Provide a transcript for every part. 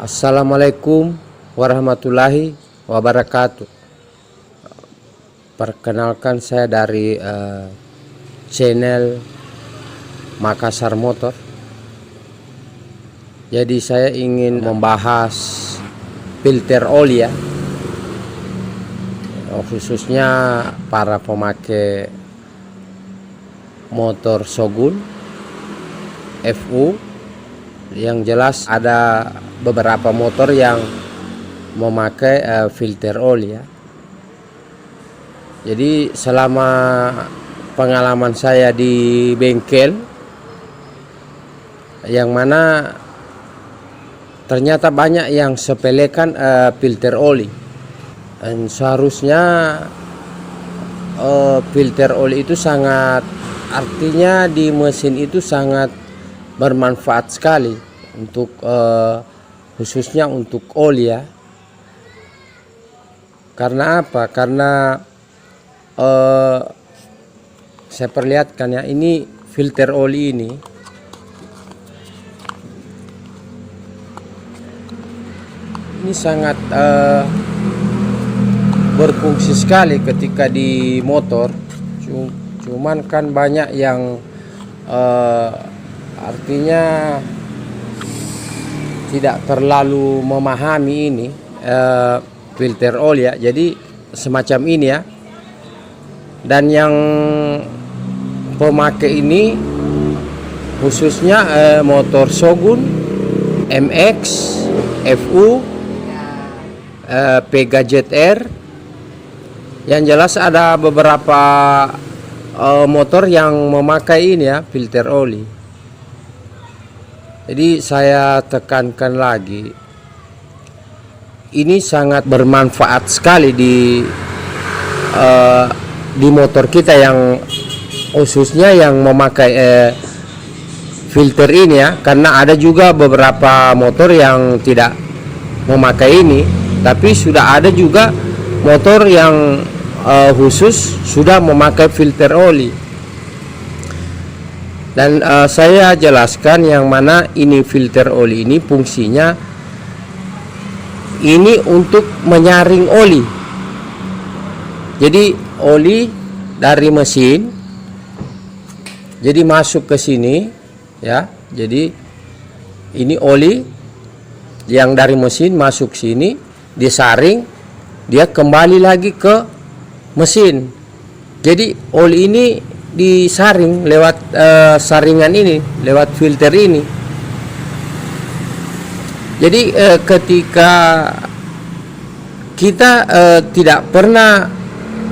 Assalamualaikum warahmatullahi wabarakatuh. Perkenalkan, saya dari channel Makassar Motor. Jadi saya ingin membahas filter oli ya, khususnya para pemakai motor Shogun FU. Yang jelas ada beberapa motor yang memakai filter oli ya. Jadi selama pengalaman saya di bengkel, yang mana ternyata banyak yang sepelekan filter oli. Dan seharusnya filter oli itu sangat, artinya di mesin itu sangat bermanfaat sekali untuk khususnya untuk oli ya. Karena apa? Karena saya perlihatkan ya, ini filter oli ini sangat berfungsi sekali ketika di motor. Cuman kan banyak yang artinya tidak terlalu memahami ini filter oli ya. Jadi semacam ini ya. Dan yang pemakai ini khususnya motor Shogun, MX, FU, Pega ZR. Yang jelas ada beberapa motor yang memakai ini ya, filter oli. Jadi saya tekankan lagi, ini sangat bermanfaat sekali di motor kita yang khususnya yang memakai filter ini ya. Karena ada juga beberapa motor yang tidak memakai ini, tapi sudah ada juga motor yang khusus sudah memakai filter oli. Dan saya jelaskan yang mana ini filter oli ini fungsinya ini untuk menyaring oli. Jadi oli dari mesin jadi masuk ke sini ya. Jadi ini oli yang dari mesin masuk sini, disaring, dia kembali lagi ke mesin. Jadi oli ini disaring lewat saringan ini, lewat filter ini. Jadi ketika kita tidak pernah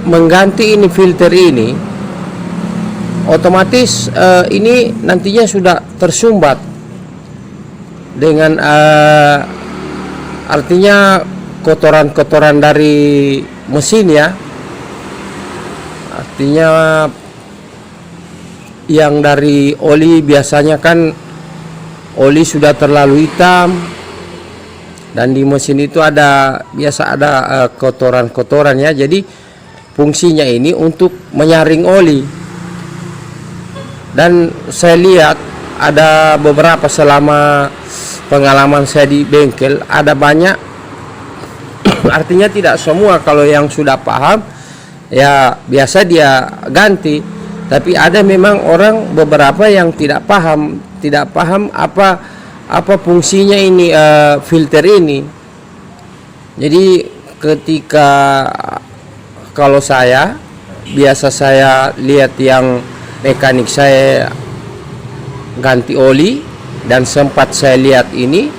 mengganti ini filter ini, otomatis ini nantinya sudah tersumbat dengan artinya kotoran-kotoran dari mesin ya. Artinya yang dari oli biasanya kan oli sudah terlalu hitam, dan di mesin itu biasa ada kotoran-kotoran ya. Jadi fungsinya ini untuk menyaring oli. Dan saya lihat ada beberapa selama pengalaman saya di bengkel, ada banyak artinya tidak semua, kalau yang sudah paham ya biasa dia ganti. Tapi ada memang orang beberapa yang tidak paham apa fungsinya ini filter ini. Jadi ketika kalau saya biasa saya lihat yang mekanik saya ganti oli, dan sempat saya lihat ini,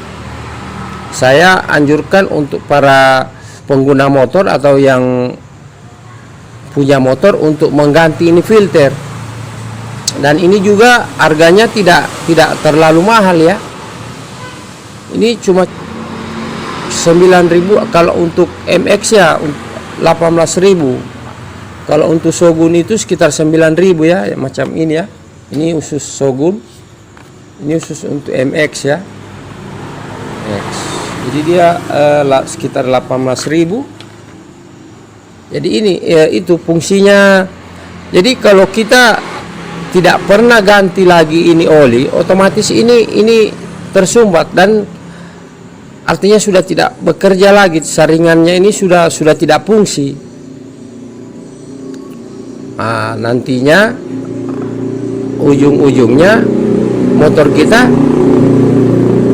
saya anjurkan untuk para pengguna motor atau yang punya motor untuk mengganti ini filter. Dan ini juga harganya tidak terlalu mahal ya. Ini cuma 9.000 kalau untuk MX ya, 18.000. Kalau untuk Shogun itu sekitar 9.000 ya, macam ini ya. Ini khusus Shogun, ini khusus untuk MX ya. MX. Jadi dia sekitar 18.000. Jadi ini itu fungsinya. Jadi kalau kita tidak pernah ganti lagi ini oli, otomatis ini tersumbat. Dan artinya sudah tidak bekerja lagi, saringannya ini sudah tidak fungsi. Nah, nantinya ujung-ujungnya motor kita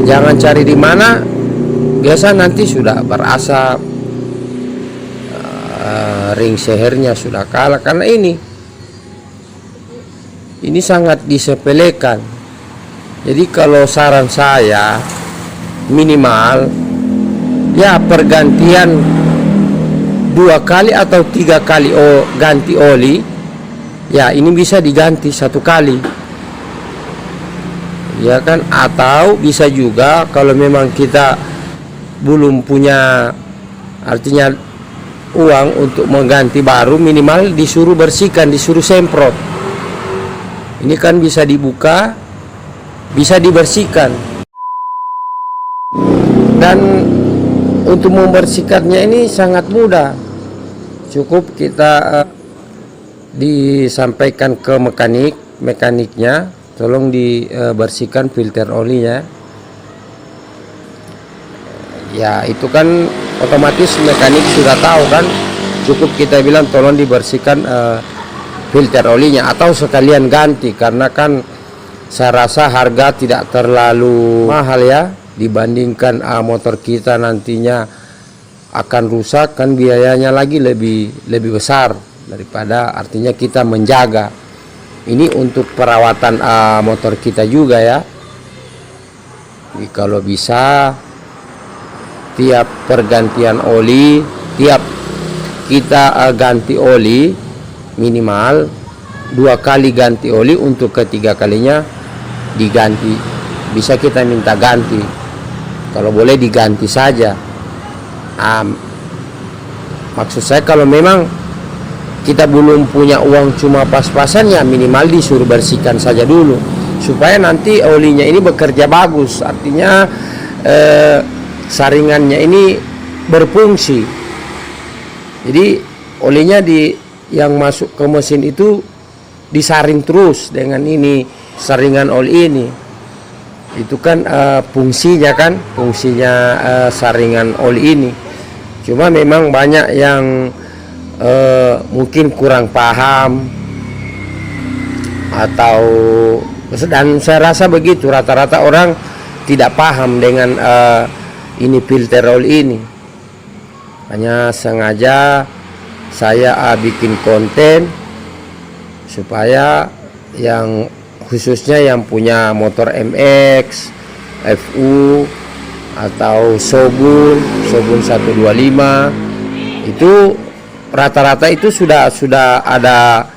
jangan cari di mana, biasa nanti sudah berasap, ring sehernya sudah kalah. Karena ini sangat disepelekan. Jadi kalau saran saya, minimal ya pergantian 2 kali atau 3 kali ganti oli, ya ini bisa diganti 1 kali, ya kan. Atau bisa juga kalau memang kita belum punya, artinya uang untuk mengganti baru, minimal disuruh bersihkan, disuruh semprot. Ini kan bisa dibuka, bisa dibersihkan. Dan untuk membersihkannya ini sangat mudah. Cukup kita disampaikan ke mekaniknya, tolong dibersihkan filter olinya. Ya itu kan otomatis mekanik sudah tahu kan. Cukup kita bilang tolong dibersihkan filter olinya, atau sekalian ganti, karena kan saya rasa harga tidak terlalu mahal ya, dibandingkan motor kita nantinya akan rusak, kan biayanya lagi lebih besar daripada, artinya kita menjaga. Ini untuk perawatan motor kita juga ya. Jadi kalau bisa tiap pergantian oli, tiap kita ganti oli, minimal 2 kali ganti oli, untuk ketiga kalinya diganti. Bisa kita minta ganti, kalau boleh diganti saja. Maksud saya kalau memang kita belum punya uang cuma pas-pasan, ya minimal disuruh bersihkan saja dulu, supaya nanti olinya ini bekerja bagus, artinya saringannya ini berfungsi. Jadi olinya yang masuk ke mesin itu disaring terus dengan ini saringan oli ini. Itu kan fungsinya saringan oli ini. Cuma memang banyak yang mungkin kurang paham, dan saya rasa begitu, rata-rata orang tidak paham dengan ini filter oli ini. Hanya sengaja saya bikin konten supaya yang khususnya yang punya motor MX, FU atau Shogun 125 itu rata-rata itu sudah ada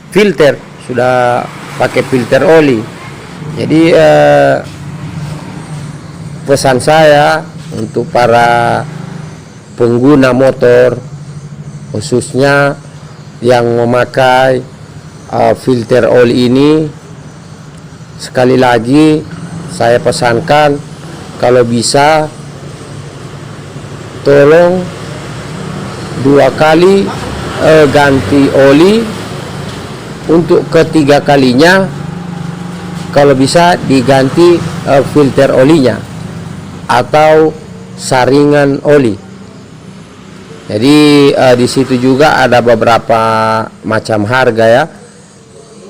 filter, sudah pakai filter oli. Jadi pesan saya untuk para pengguna motor, khususnya yang memakai filter oli ini, sekali lagi saya pesankan, kalau bisa tolong 2 kali ganti oli, untuk ketiga kalinya kalau bisa diganti filter olinya atau saringan oli. Jadi di situ juga ada beberapa macam harga ya.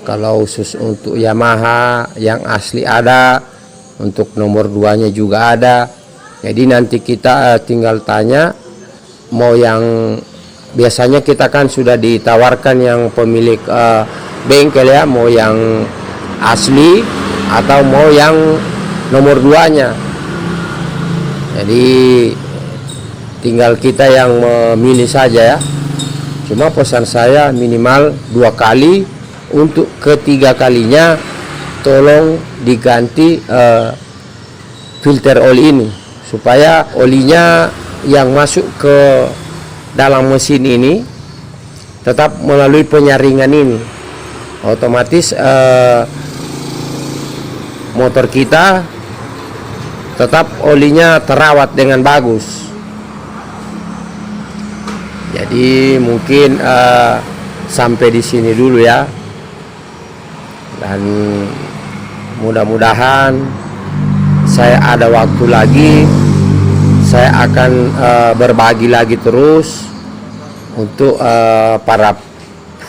Kalau khusus untuk Yamaha yang asli ada, untuk nomor 2-nya juga ada. Jadi nanti kita tinggal tanya mau yang, biasanya kita kan sudah ditawarkan yang pemilik bengkel ya, mau yang asli atau mau yang nomor 2-nya. Jadi tinggal kita yang memilih saja ya. Cuma pesan saya minimal 2 kali, untuk ketiga kalinya tolong diganti filter oli ini, supaya olinya yang masuk ke dalam mesin ini tetap melalui penyaringan ini. Otomatis motor kita tetap olinya terawat dengan bagus. Jadi mungkin sampai di sini dulu ya, dan mudah-mudahan saya ada waktu lagi saya akan berbagi lagi terus untuk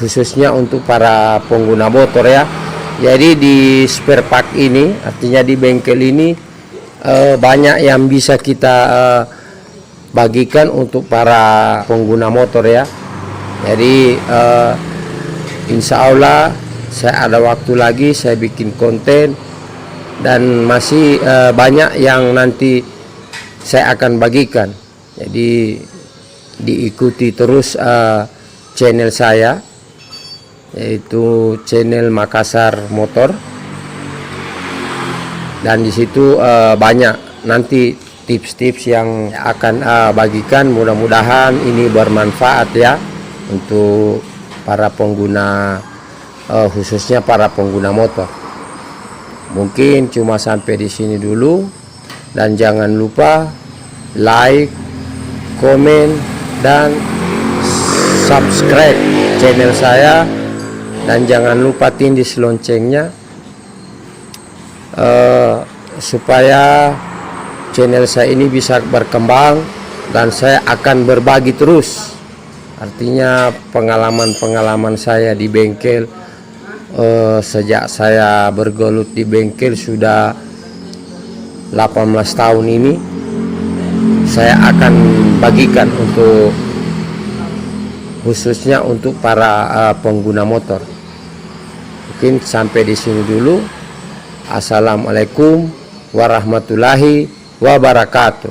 khususnya untuk para pengguna motor ya. Jadi di spare part ini, artinya di bengkel ini banyak yang bisa kita bagikan untuk para pengguna motor ya. Jadi insya Allah saya ada waktu lagi, saya bikin konten dan masih banyak yang nanti saya akan bagikan. Jadi diikuti terus channel saya, yaitu channel Makassar Motor, dan di situ banyak nanti tips-tips yang akan bagikan. Mudah-mudahan ini bermanfaat ya untuk para pengguna, khususnya para pengguna motor. Mungkin cuma sampai di sini dulu, dan jangan lupa like, komen, dan subscribe channel saya, dan jangan lupa tindis loncengnya supaya channel saya ini bisa berkembang dan saya akan berbagi terus, artinya pengalaman-pengalaman saya di bengkel. Sejak saya bergelut di bengkel sudah 18 tahun ini, saya akan bagikan untuk khususnya untuk para pengguna motor. Mungkin sampai di sini dulu. Assalamualaikum warahmatullahi wabarakatuh.